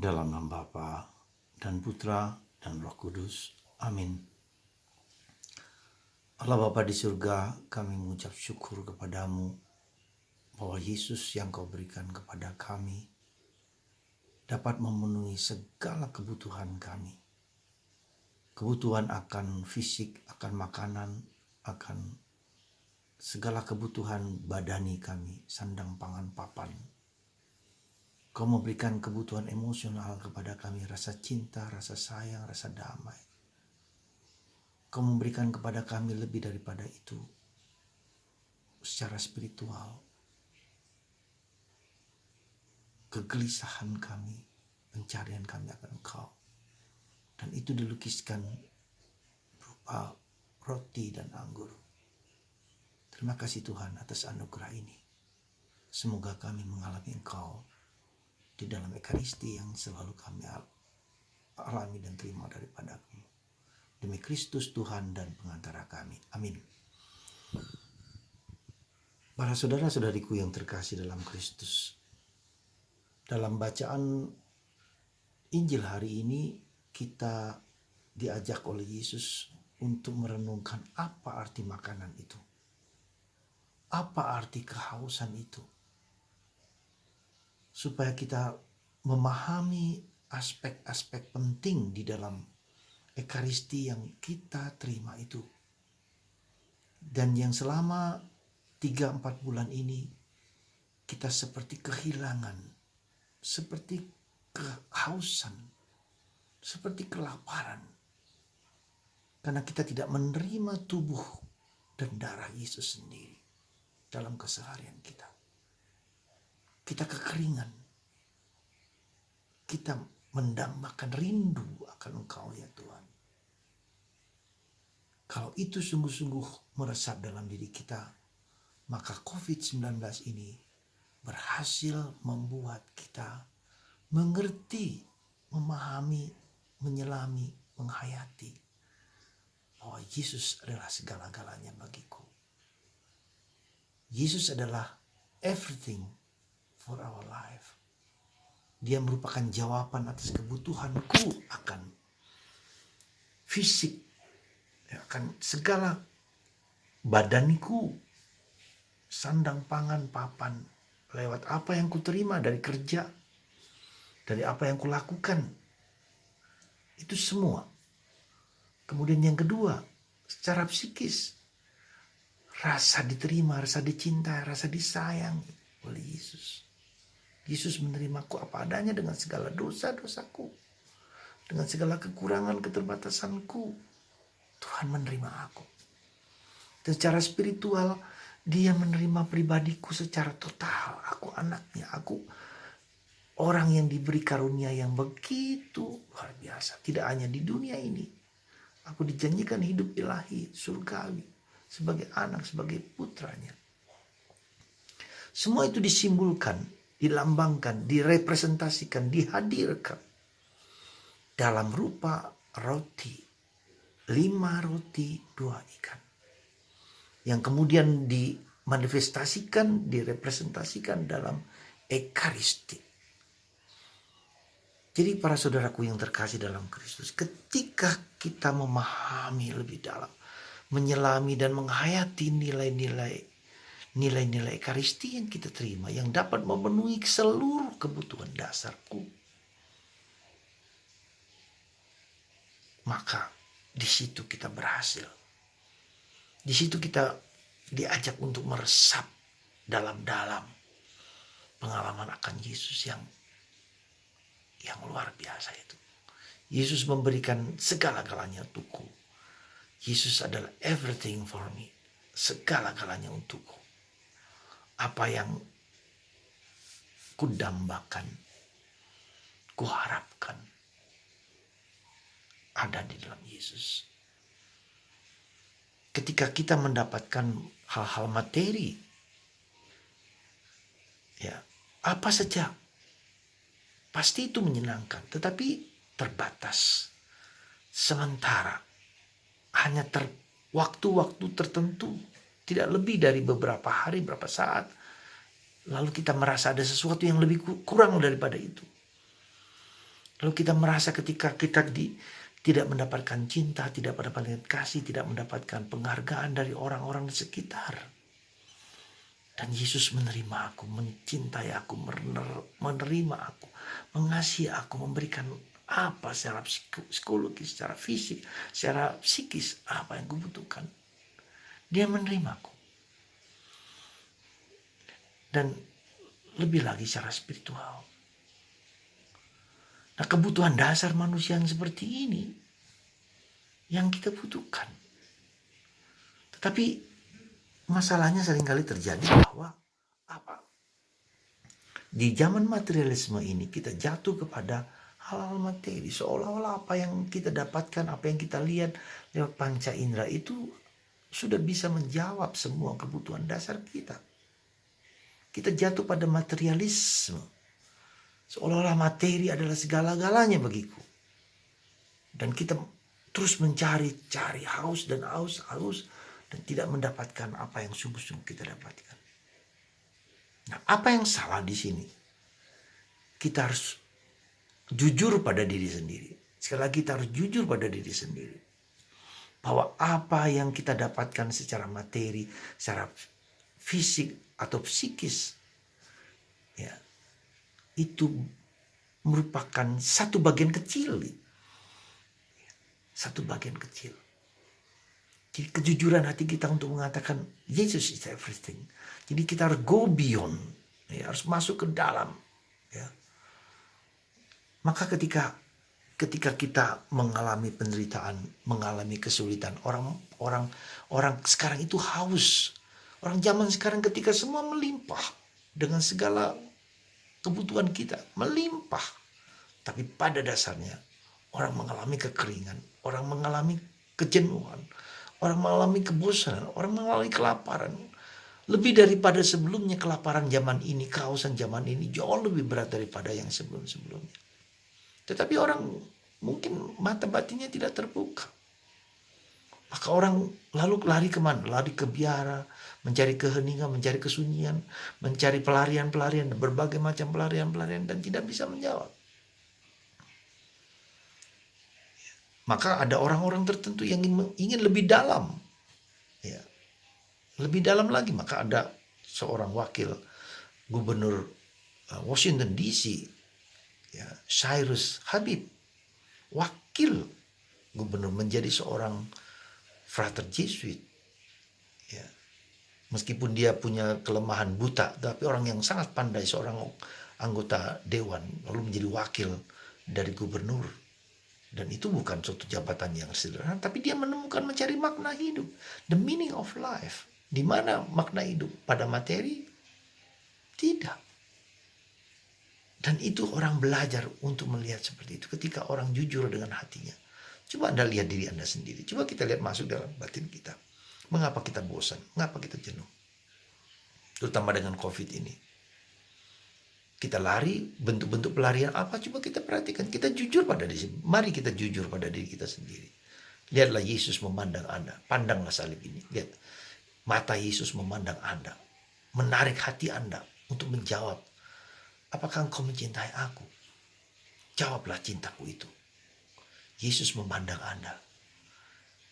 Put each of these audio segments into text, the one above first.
Dalam nama Bapa dan Putra dan Roh Kudus. Amin. Allah Bapa di surga, kami mengucap syukur kepadamu bahwa Yesus yang kau berikan kepada kami dapat memenuhi segala kebutuhan kami. Kebutuhan akan fisik, akan makanan, akan segala kebutuhan badani kami, sandang pangan papan. Kau memberikan kebutuhan emosional kepada kami, rasa cinta, rasa sayang, rasa damai. Kau memberikan kepada kami lebih daripada itu, secara spiritual. Kegelisahan kami, pencarian kami akan Engkau. Dan itu dilukiskan berupa roti dan anggur. Terima kasih Tuhan atas anugerah ini. Semoga kami mengalami Engkau di dalam Ekaristi yang selalu kami alami dan terima daripada-Mu. Demi Kristus Tuhan dan pengantara kami. Amin. Para saudara-saudariku yang terkasih dalam Kristus, dalam bacaan Injil hari ini kita diajak oleh Yesus untuk merenungkan apa arti makanan itu. Apa arti kehausan itu? Supaya kita memahami aspek-aspek penting di dalam Ekaristi yang kita terima itu. Dan yang selama 3-4 bulan ini kita seperti kehilangan, seperti kehausan, seperti kelaparan. Karena kita tidak menerima tubuh dan darah Yesus sendiri dalam keseharian kita. Kita kekeringan. Kita mendambakan rindu akan Engkau ya Tuhan. Kalau itu sungguh-sungguh meresap dalam diri kita, maka COVID-19 ini berhasil membuat kita mengerti, memahami, menyelami, menghayati bahwa Yesus adalah segala-galanya bagiku. Yesus adalah everything for our life. Dia merupakan jawaban atas kebutuhanku akan fisik, akan segala badaniku, sandang pangan papan, lewat apa yang kuterima dari kerja, dari apa yang kulakukan. Itu semua. Kemudian yang kedua, secara psikis, rasa diterima, rasa dicintai, rasa disayangi oleh Yesus. Yesus menerimaku apa adanya dengan segala dosa-dosaku, dengan segala kekurangan, keterbatasanku. Tuhan menerima aku. Dan secara spiritual, Dia menerima pribadiku secara total. Aku anaknya, aku orang yang diberi karunia yang begitu luar biasa. Tidak hanya di dunia ini. Aku dijanjikan hidup ilahi, surgawi, sebagai anak, sebagai putranya. Semua itu disimbolkan, dilambangkan, direpresentasikan, dihadirkan dalam rupa roti. 5 roti, 2 ikan. Yang kemudian dimanifestasikan, direpresentasikan dalam Ekaristi. Jadi para saudaraku yang terkasih dalam Kristus, ketika kita memahami lebih dalam, menyelami dan menghayati nilai-nilai Ekaristi yang kita terima, yang dapat memenuhi seluruh kebutuhan dasarku, maka di situ kita berhasil. Di situ kita diajak untuk meresap dalam-dalam pengalaman akan Yesus yang luar biasa itu. Yesus memberikan segala-galanya untukku. Yesus adalah everything for me. Segala-galanya untukku. Apa yang kudambakan, kuharapkan ada di dalam Yesus. Ketika kita mendapatkan hal-hal materi, ya, apa saja, pasti itu menyenangkan, tetapi terbatas, sementara, hanya waktu-waktu tertentu, tidak lebih dari beberapa hari, beberapa saat, lalu kita merasa ada sesuatu yang lebih kurang daripada itu. Lalu kita merasa ketika kita tidak mendapatkan cinta, tidak mendapatkan kasih, tidak mendapatkan penghargaan dari orang-orang di sekitar. Dan Yesus menerima aku, mencintai aku, menerima aku, mengasihi aku, memberikan apa secara psikologis, secara fisik, secara psikis, apa yang kubutuhkan. Dia menerima aku. Dan lebih lagi secara spiritual. Nah, kebutuhan dasar manusia yang seperti ini yang kita butuhkan. Tetapi masalahnya seringkali terjadi bahwa di zaman materialisme ini kita jatuh kepada hal-hal materi, seolah-olah apa yang kita dapatkan, apa yang kita lihat lewat panca indera itu sudah bisa menjawab semua kebutuhan dasar kita. Kita jatuh pada materialisme, seolah-olah materi adalah segala-galanya bagiku. Dan kita terus mencari haus dan dan tidak mendapatkan apa yang sungguh-sungguh kita dapatkan. Nah, apa yang salah di sini? Kita harus jujur pada diri sendiri. Sekali lagi kita harus jujur pada diri sendiri. Bahwa apa yang kita dapatkan secara materi, secara fisik atau psikis, ya, itu merupakan satu bagian kecil. Satu bagian kecil. Jadi kejujuran hati kita untuk mengatakan Yesus is everything. Jadi kita harus go beyond, ya, harus masuk ke dalam. Ya. Maka ketika kita mengalami penderitaan, mengalami kesulitan, orang sekarang itu haus. Orang zaman sekarang ketika semua melimpah dengan segala kebutuhan kita, melimpah. Tapi pada dasarnya orang mengalami kekeringan, orang mengalami kejenuhan, orang mengalami kebosanan, orang mengalami kelaparan. Lebih daripada sebelumnya kelaparan zaman ini, kehausan zaman ini jauh lebih berat daripada yang sebelum-sebelumnya. Tetapi orang mungkin mata batinnya tidak terbuka. Maka orang lalu lari kemana? Lari ke biara, mencari keheningan, mencari kesunyian, mencari pelarian-pelarian, berbagai macam pelarian-pelarian dan tidak bisa menjawab. Maka ada orang-orang tertentu yang ingin lebih dalam. Ya. Lebih dalam lagi. Maka ada seorang wakil gubernur Washington DC, ya, Cyrus Habib, wakil gubernur, menjadi seorang frater Jesuit. Ya. Meskipun dia punya kelemahan buta, tapi orang yang sangat pandai, seorang anggota dewan, lalu menjadi wakil dari gubernur. Dan itu bukan suatu jabatan yang sederhana, tapi dia mencari makna hidup, the meaning of life. Di mana makna hidup? Pada materi? Tidak. Dan itu orang belajar untuk melihat seperti itu ketika orang jujur dengan hatinya. Coba Anda lihat diri Anda sendiri. Coba kita lihat masuk dalam batin kita. Mengapa kita bosan? Mengapa kita jenuh? Terutama dengan COVID ini. Kita lari, bentuk-bentuk pelarian apa? Coba kita perhatikan. Kita jujur pada diri. Mari kita jujur pada diri kita sendiri. Lihatlah Yesus memandang Anda. Pandanglah salib ini. Lihat. Mata Yesus memandang Anda. Menarik hati Anda untuk menjawab. Apakah engkau mencintai aku? Jawablah cintaku itu. Yesus memandang Anda.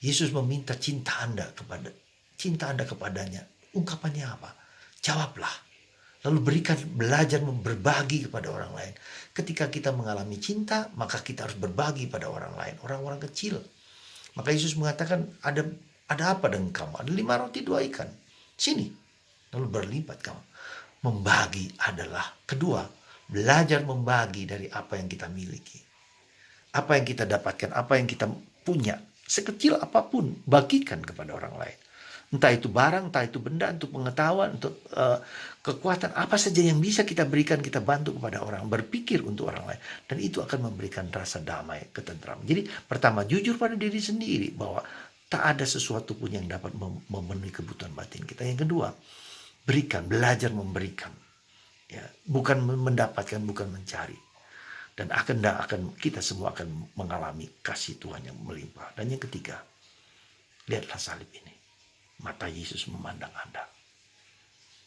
Yesus meminta cinta Anda kepadanya. Ungkapannya apa? Jawablah. Lalu belajar berbagi kepada orang lain. Ketika kita mengalami cinta, maka kita harus berbagi pada orang lain, orang-orang kecil. Maka Yesus mengatakan, ada apa dengan kamu? Ada 5 roti 2 ikan. Sini. Lalu berlipat kamu. Membagi adalah kedua, belajar membagi dari apa yang kita miliki. Apa yang kita dapatkan, apa yang kita punya. Sekecil apapun, bagikan kepada orang lain. Entah itu barang, entah itu benda, untuk pengetahuan, untuk kekuatan, apa saja yang bisa kita berikan, kita bantu kepada orang, berpikir untuk orang lain. Dan itu akan memberikan rasa damai, ketentraman. Jadi pertama, jujur pada diri sendiri bahwa tak ada sesuatu pun yang dapat memenuhi kebutuhan batin kita. Yang kedua, berikan, belajar memberikan. Ya, bukan mendapatkan, bukan mencari. Dan kita semua akan mengalami kasih Tuhan yang melimpah. Dan yang ketiga, lihatlah salib ini. Mata Yesus memandang Anda.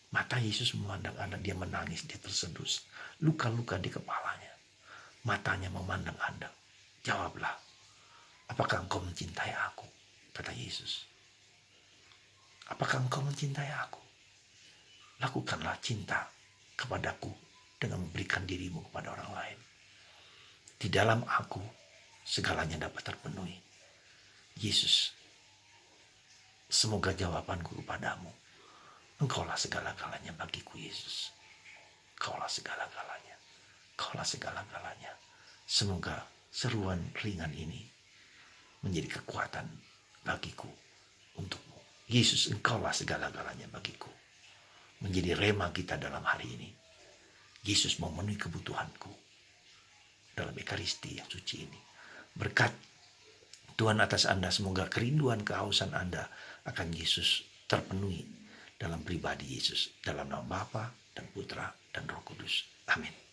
Mata Yesus memandang Anda, dia menangis, dia tersedus. Luka-luka di kepalanya. matanya memandang Anda. Jawablah, apakah engkau mencintai aku? Kata Yesus. Apakah engkau mencintai aku? Lakukanlah cinta kepadaku dengan memberikan dirimu kepada orang lain. Di dalam aku, segalanya dapat terpenuhi. Yesus, semoga jawabanku kepadamu, engkaulah segala-galanya bagiku Yesus. Engkaulah segala-galanya. Engkaulah segala-galanya. Semoga seruan ringan ini menjadi kekuatan bagiku untukmu. Yesus, engkaulah segala-galanya bagiku. Menjadi rema kita dalam hari ini. Yesus memenuhi kebutuhanku dalam Ekaristi yang suci ini. Berkat Tuhan atas Anda, semoga kerinduan kehausan Anda akan Yesus terpenuhi dalam pribadi Yesus. Dalam nama Bapa dan Putra dan Roh Kudus. Amin.